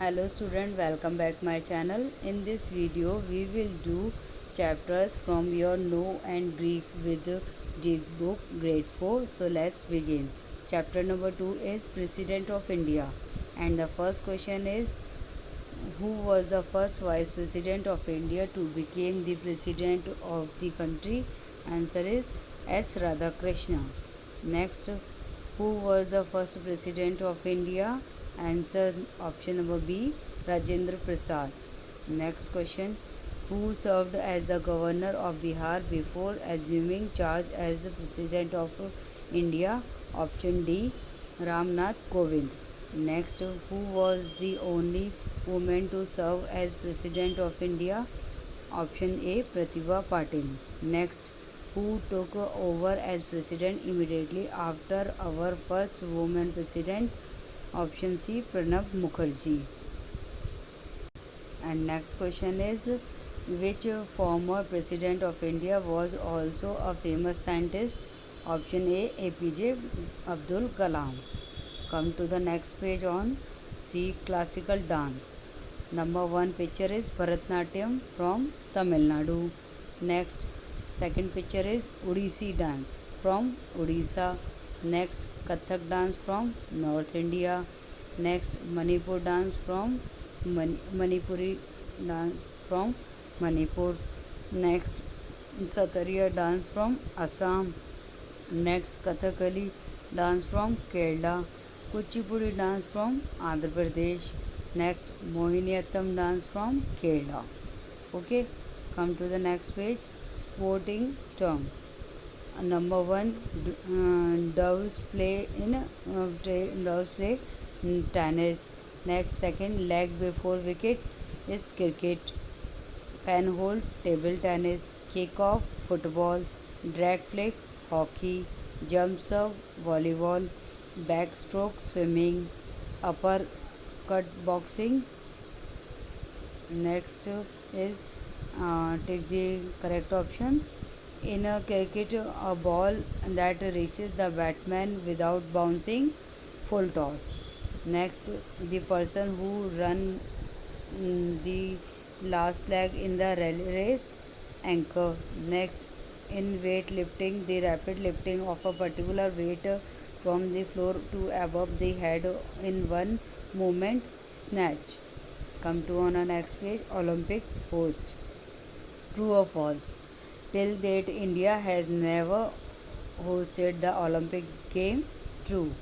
Hello student, welcome back my channel. In this video we will do chapters from your Know and Greek with Greek book grade 4. So let's begin. Chapter number 2 is President of India, and the first question is, who was the first vice president of India to become the president of the country? Answer is S. Radhakrishna. Next, who was the first president of India? Answer option number B. Rajendra Prasad. Next question, who served as the governor of Bihar before assuming charge as the president of India? Option D. Ramnath Kovind. Next, who was the only woman to serve as president of India? Option A. Pratibha Patil. Next, who took over as president immediately after our first woman president? Option C. Pranab Mukherjee. And next question is, which former president of India was also a famous scientist? Option A. APJ Abdul Kalam. Come to the next page on C. Classical dance. Number 1 picture is Bharatnatyam from Tamil Nadu. Next, second picture is Odissi dance from Odisha. Next, Kathak dance from North India. Next, Manipur dance from Manipuri dance from Manipur. Next, Satariya dance from Assam. Next, Kathakali dance from Kerala. Kuchipudi dance from Andhra Pradesh. Next, Mohiniyattam dance from Kerala. Okay, come to the next page. Sporting term. Number 1, doves play tennis. Next, second, leg before wicket is cricket. Penhold, table tennis. Kick off, football. Drag flick, hockey. Jump serve, volleyball. Backstroke, swimming. Upper cut, boxing. Next is take the correct option. In a cricket, a ball that reaches the batsman without bouncing, full toss. Next, the person who run the last leg in the race, anchor. Next, in weightlifting, the rapid lifting of a particular weight from the floor to above the head in one movement, snatch. Come to on our next page, Olympic host. True or false? Till date, India has never hosted the Olympic Games. True.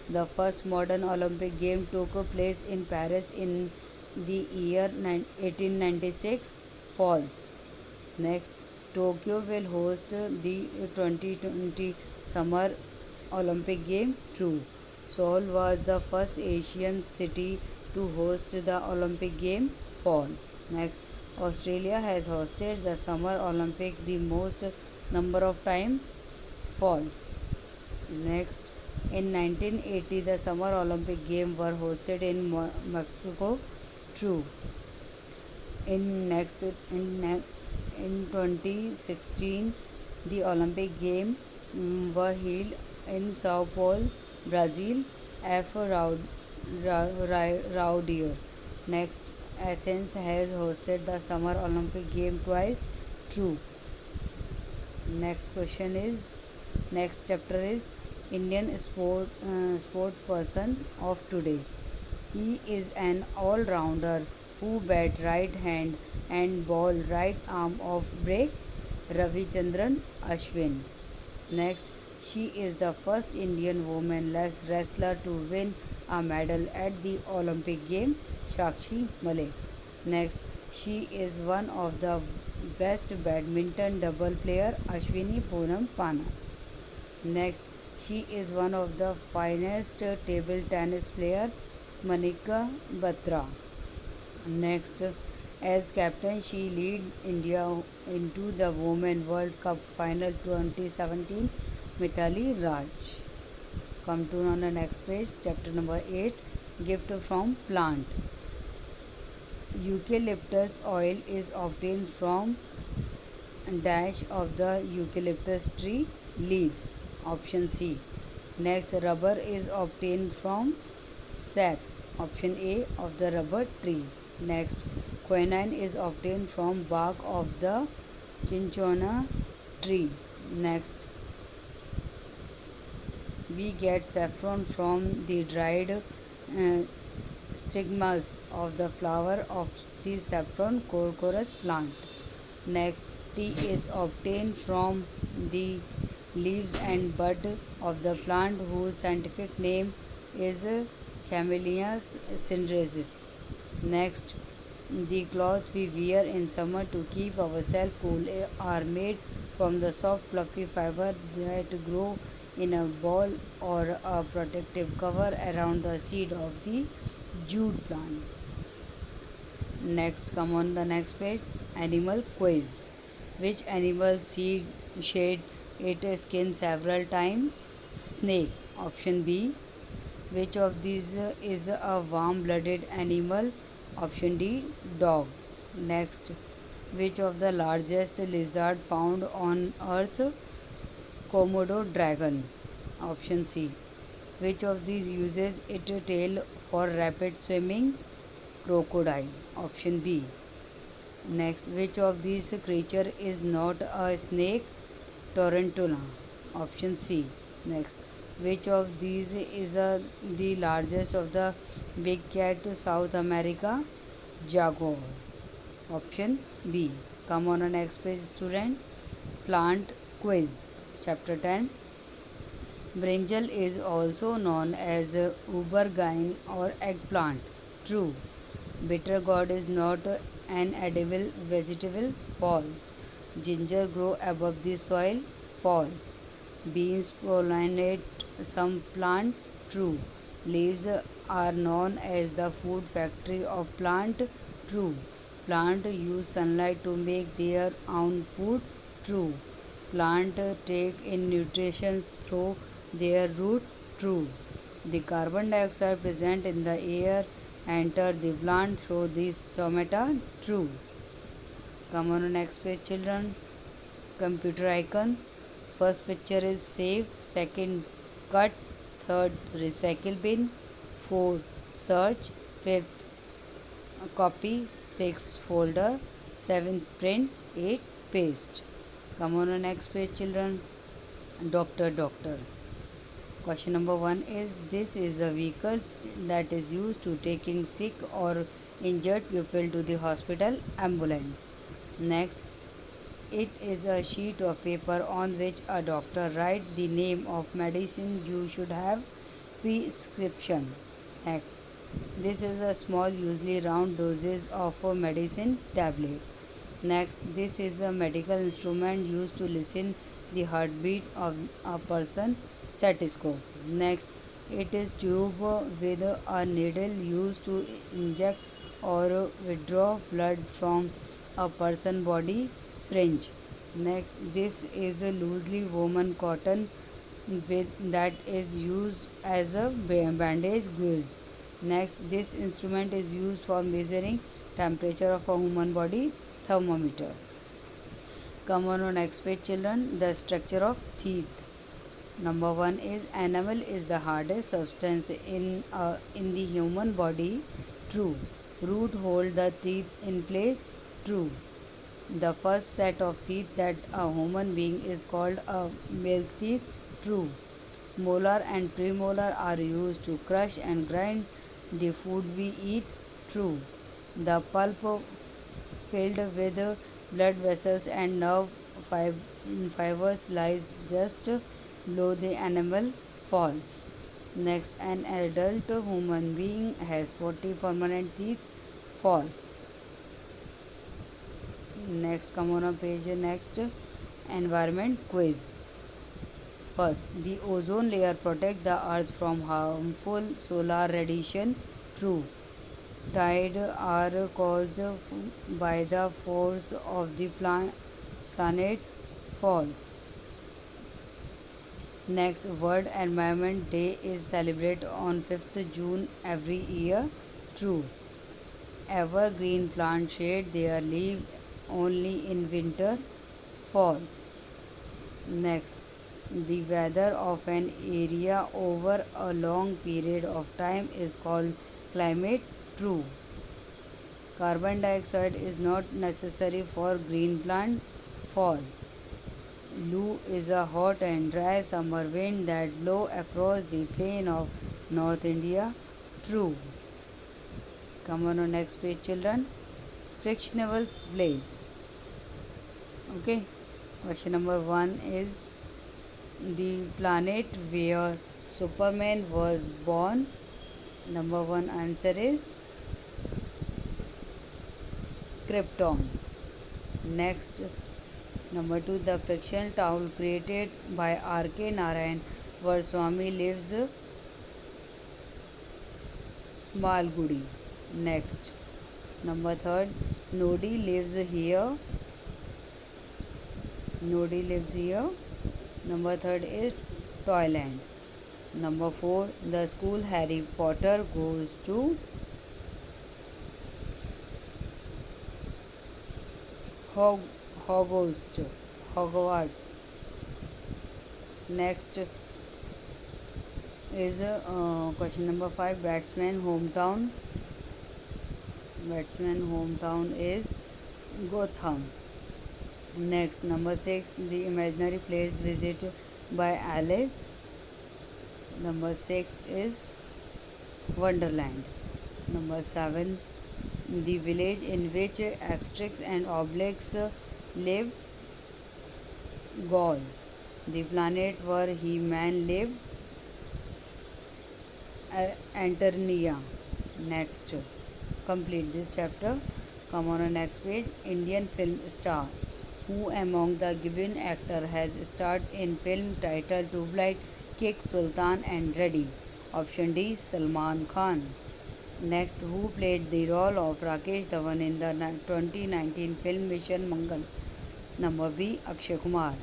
The first modern Olympic game took place in Paris in the year 1896. False. Next, Tokyo will host the 2020 Summer Olympic Game. True. Seoul was the first Asian city to host the Olympic game. False. Next, Australia has hosted the Summer Olympic the most number of time. False. Next, in 1980 the Summer Olympic Games were hosted in Mexico. True. In 2016 the Olympic Games were held in Sao Paulo, Brazil. F. Raudier. Next, Athens has hosted the Summer Olympic Game twice. True. Next chapter is Indian sport person of today. He is an all-rounder who bat right hand and ball right arm off break. Ravichandran Ashwin. Next, she is the first Indian woman wrestler to win a medal at the Olympic Games. Sakshi Malik. Next, she is one of the best badminton double player. Ashwini Poonam Pana. Next, she is one of the finest table tennis player. Manika Batra. Next, as captain, she led India into the Women World Cup Final 2017. Mithali Raj. Come to on the next page, chapter number 8, gift from plant. Eucalyptus oil is obtained from dash of the eucalyptus tree leaves. Option C. Next, rubber is obtained from sap. Option A, of the rubber tree. Next, quinine is obtained from bark of the cinchona tree. Next, we get saffron from the dried stigmas of the flower of the saffron corocorus plant. Next, tea is obtained from the leaves and bud of the plant whose scientific name is Camellia sinensis. Next, the clothes we wear in summer to keep ourselves cool are made from the soft fluffy fiber that grow in a ball or a protective cover around the seed of the jute plant. Next, come on the next page. Animal quiz. Which animal shed its skin several times? Snake. Option B. Which of these is a warm blooded animal? Option D. Dog. Next, which of the largest lizard found on earth? Komodo dragon. Option C. Which of these uses its tail for rapid swimming? Crocodile. Option B. Next, which of these creature is not a snake? Tarantula. Option C. Next, which of these is the largest of the big cat South America? Jaguar. Option B. Come on the next page, student. Plant quiz. Chapter 10. Brinjal is also known as aubergine or eggplant. True. Bitter gourd is not an edible vegetable. False. Ginger grow above the soil. False. Beans pollinate some plant. True. Leaves are known as the food factory of plant. True. Plant use sunlight to make their own food. True. Plant take in nutrition through their root. True. The carbon dioxide present in the air enter the plant through the stomata. True. Come on next page, children. Computer icon. First picture is save, second cut, third recycle bin, fourth search, fifth copy, sixth folder, seventh print, eighth paste. Come on next page, children. Doctor. Question number 1 is this is a vehicle that is used to taking sick or injured people to the hospital. Ambulance. Next, it is a sheet of paper on which a doctor writes the name of medicine you should have. Prescription. Next, this is a small, usually round dosage of a medicine tablet. Next, this is a medical instrument used to listen the heartbeat of a person. Stethoscope. Next, it is tube with a needle used to inject or withdraw blood from a person's body. Syringe. Next, this is a loosely woven cotton that is used as a bandage gauze. Next, this instrument is used for measuring temperature of a human body. Thermometer. Come on next page, children. The structure of teeth. Number 1 is enamel is the hardest substance in the human body. True. Root hold the teeth in place. True. The first set of teeth that a human being is called a milk teeth. True. Molar and premolar are used to crush and grind the food we eat. True. The pulp filled with blood vessels and nerve fibers lies just below the enamel. False. Next, an adult human being has 40 permanent teeth. False. Next, come on a page. Next, environment quiz. First, the ozone layer protects the earth from harmful solar radiation. True. Tides are caused by the force of the planet. False. Next, World Environment Day is celebrated on 5th June every year. True. Evergreen plants shed their leaves only in winter. False. Next, the weather of an area over a long period of time is called climate, true. Carbon dioxide is not necessary for green plant, false. Lu is a hot and dry summer wind that blow across the plain of North India, true. Come on next page children. Frictional place. Okay. Question number 1 is the planet where Superman was born. Number 1 answer is Krypton. Next, number 2, the fictional town created by R.K. Narayan where Swami lives, Malgudi. Next, number 3, Nodi lives here. Nodi lives here. Number 3 is Toyland. Number 4, the school Harry Potter goes to, Hogwarts. Hogwarts. Next is question number 5, batsman hometown. Batsman hometown is Gotham. Next, number 6, the imaginary place visited by Alice. Number 6 is Wonderland. Number 7, the village in which Asterix and Obelix live, Gaul. The planet where He-Man lived, Anternia. Next, complete this chapter. Come on the next page. Indian film star. Who among the given actor has starred in film titled Tubelight, Kick, Sultan and Ready? Option D, Salman Khan. Next, who played the role of Rakesh Dhawan in the 2019 film Mission Mangal? Number B, Akshay Kumar.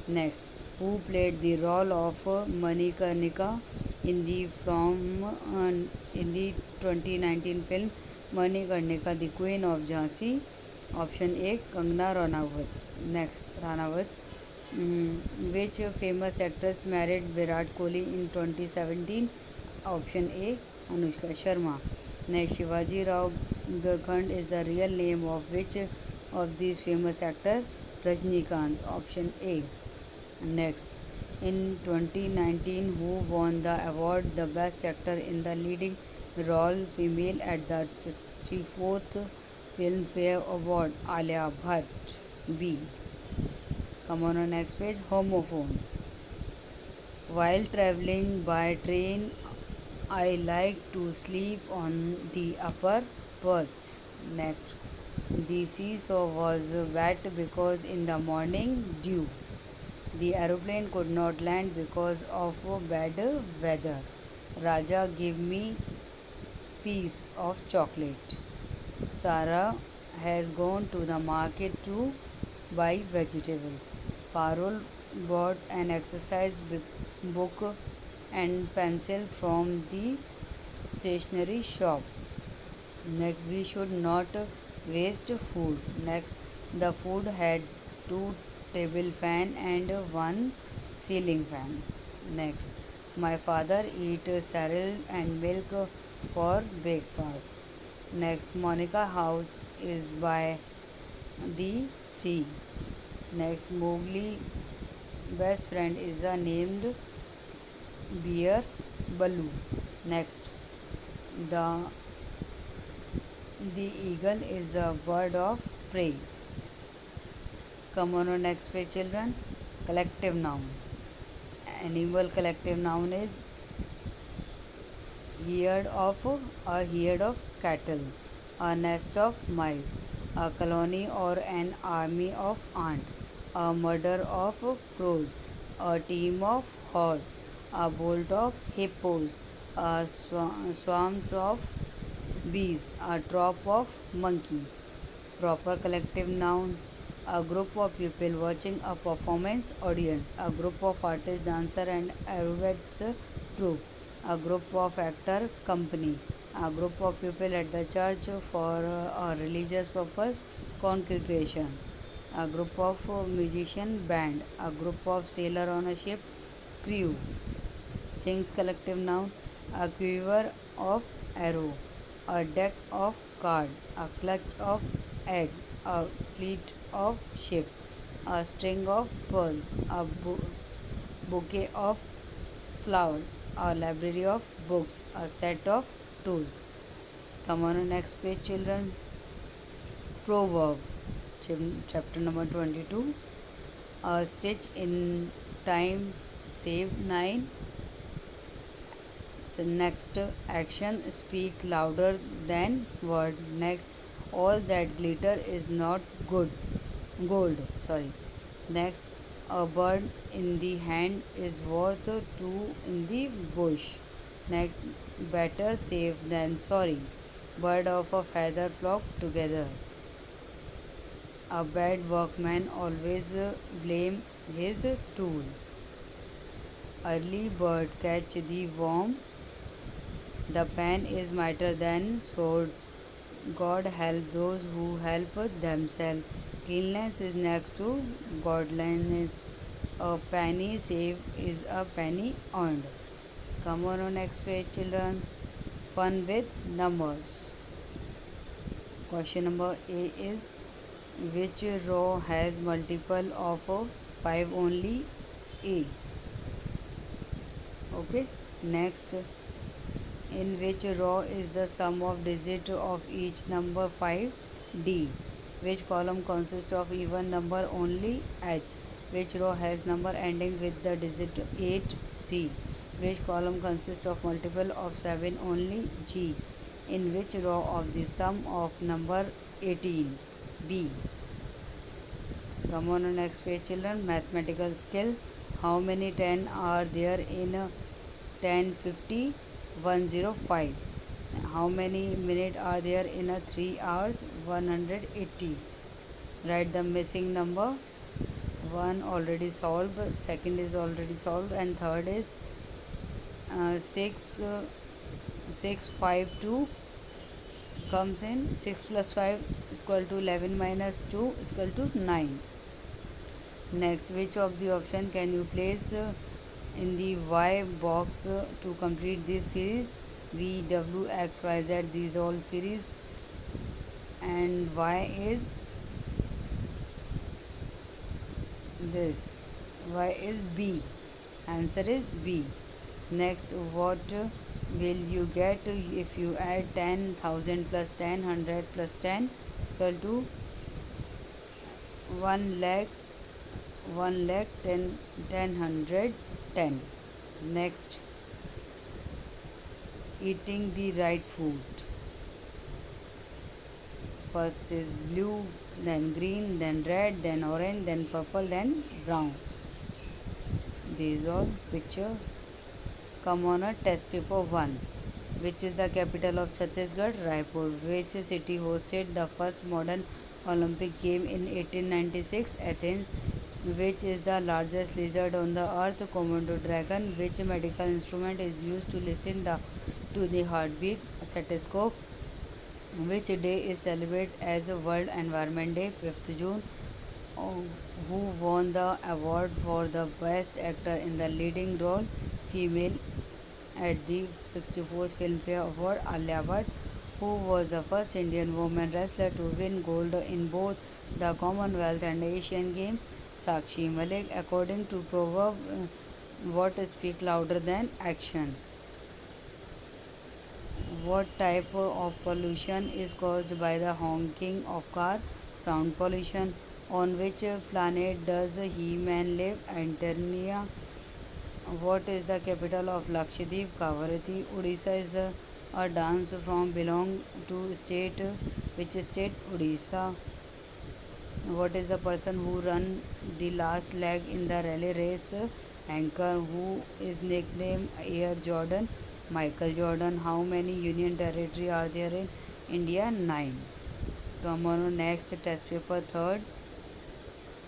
Next, who played the role of Manikarnika in the 2019 film Manikarnika, the Queen of Jhansi? Option A, Kangana Ranaut. Next, Ranaut. Which famous actress married Virat Kohli in 2017? Option A, Anushka Sharma. Next, Shivaji Rao Gakhand is the real name of which of these famous actors? Rajnikant. Option A. Next, in 2019, who won the award the best actor in the leading role female at the 64th Filmfare Award? Alia Bhatt. B. Come on next page. Homophone. While traveling by train, I like to sleep on the upper berth. Next, the seesaw was wet because in the morning dew. The aeroplane could not land because of bad weather. Raja gave me piece of chocolate. Sarah has gone to the market to buy vegetable. Parul bought an exercise book and pencil from the stationery shop. Next, we should not waste food. Next, the food had 2 table fan and 1 ceiling fan. Next, my father eat cereal and milk for breakfast. Next, Monica house is by the sea. Next, Mowgli best friend is named Bear Baloo. Next, the eagle is a bird of prey. Come on next page children. Collective noun. Animal collective noun is a herd of cattle, a nest of mice, a colony or an army of ants, a murder of crows, a team of horse, a bolt of hippos, a swarms of bees, a drop of monkey. Proper collective noun. A group of people watching a performance audience, a group of artists, dancer and aerobats troupe, a group of actor company, a group of people at the church for a religious purpose congregation, a group of musician band, a group of sailor on a ship crew. Things collective noun. A quiver of arrow, a deck of cards, a clutch of egg, a fleet of ship, a string of pearls, a bouquet of flowers, a library of books, a set of tools. Come on, next page, children. Proverb, chapter number 22. A stitch in time save nine. So next, action speak louder than word. Next, all that glitter is not good. Gold. Sorry. Next, a bird in the hand is worth two in the bush. Next, better safe than sorry. Bird of a feather flock together. A bad workman always blame his tool. Early bird catch the worm. The pen is mightier than sword. God help those who help themselves. Cleanliness is next to godliness. A penny saved is a penny earned. Come on, next page, children. Fun with numbers. Question number A is, which row has multiple of 5 only? A. Okay. Next, in which row is the sum of digits of each number 5? D. Which column consists of even number only? H. Which row has number ending with the digit 8? C. Which column consists of multiple of 7 only? G. In which row of the sum of number 18? B. Come on, next page, children. Mathematical skill. How many 10 are there in 10, 50, 105? How many minutes are there in a 3 hours? 180. Write the missing number. One already solved, second is already solved, and third is 652 comes in. 6 plus 5 is equal to 11 minus 2 is equal to 9. Next, which of the option can you place in the Y box to complete this series? V, W, X, Y, Z, these all series, and Y is this. Y is B. Answer is B. Next, what will you get if you add 10,000 plus 10, 100 plus 10 is equal to 1 lakh, 1 lakh 10, 100 10. Next, eating the right food. First is blue, then green, then red, then orange, then purple, then brown. These are pictures. Come on, a test paper 1. Which is the capital of Chhattisgarh? Raipur. Which city hosted the first modern Olympic game in 1896? Athens. Which is the largest lizard on the earth? Komodo dragon. Which medical instrument is used to listen to the heartbeat? Stethoscope. Which day is celebrated as World Environment Day? 5th June. Who won the award for the best actor in the leading role? Female at the 64th Filmfare Award. Alia Bhatt. Who was the first Indian woman wrestler to win gold in both the Commonwealth and Asian Games? Sakshi Malik. According to proverb, what speak louder than action? What type of pollution is caused by the honking of car? Sound pollution. On which planet does He-Man live? Antarctica. What is the capital of Lakshadweep? Kavaratti. Odisha is a dance from belong to state. Which state? Odisha. What is the person who run the last leg in the relay race? Anchor. Who is nicknamed Air Jordan? Michael Jordan. How many union territory are there in India? 9. Come on, next test paper 3rd.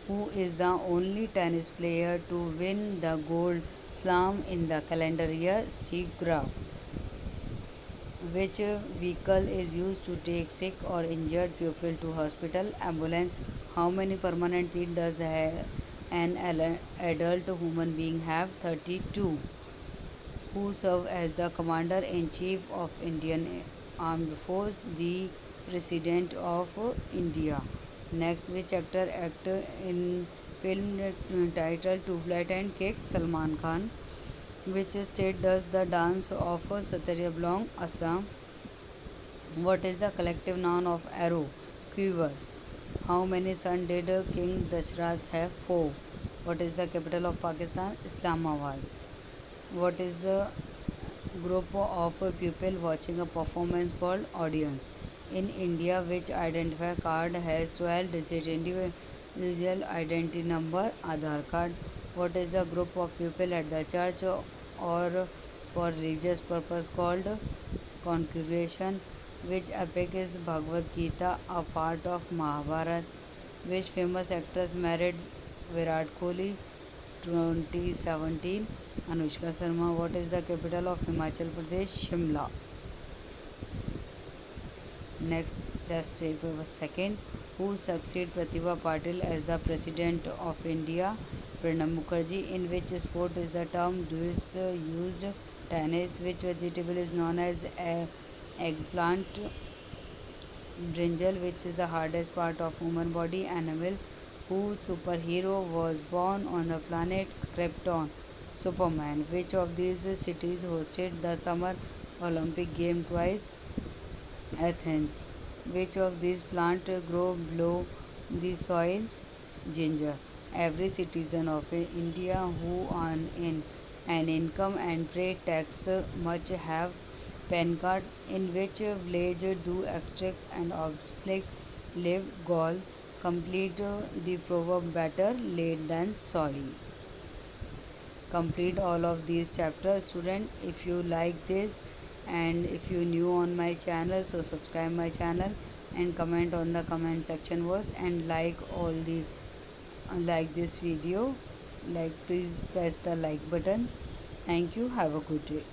Who is the only tennis player to win the gold slam in the calendar year? Steve Graf. Which vehicle is used to take sick or injured pupil to hospital? Ambulance. How many permanent teeth does an adult human being have? 32. Who served as the commander in chief of Indian armed force, the President of India. Next, which actor acted in film titled Tubelight and Cake? Salman Khan. Which state does the dance of Satarya belong? Assam. What is the collective noun of arrow? Quiver. How many sons did King Dashraj have? Four. What is the capital of Pakistan? Islamabad. What is the group of people watching a performance called audience? In India, which identifier card has 12 digit individual identity number? Aadhaar card. What is the group of people at the church or for religious purpose called congregation? Which epic is Bhagavad Gita a part of Mahabharata? Which famous actress married Virat Kohli 2017? Anushka Sharma. What is the capital of Himachal Pradesh? Shimla. Next test paper was second. Who succeeded Pratibha Patil as the President of India? Pranab Mukherjee. In which sport is the term Duis used? Tennis. Which vegetable is known as eggplant? Brinjal. Which is the hardest part of human body? Animal. Whose superhero was born on the planet Krypton? Superman. Which of these cities hosted the Summer Olympic Game twice? Athens. Which of these plants grow below the soil? Ginger. Every citizen of India who earn in an income and pay tax must have PAN card. In which village do extract and obstacle live? Gaul. Complete the proverb better late than sorry. Complete all of these chapters, student. If you like this and if you new on my channel, so subscribe my channel and comment on the comment section was and like all the like this video. Like, please press the like button. Thank you. Have a good day.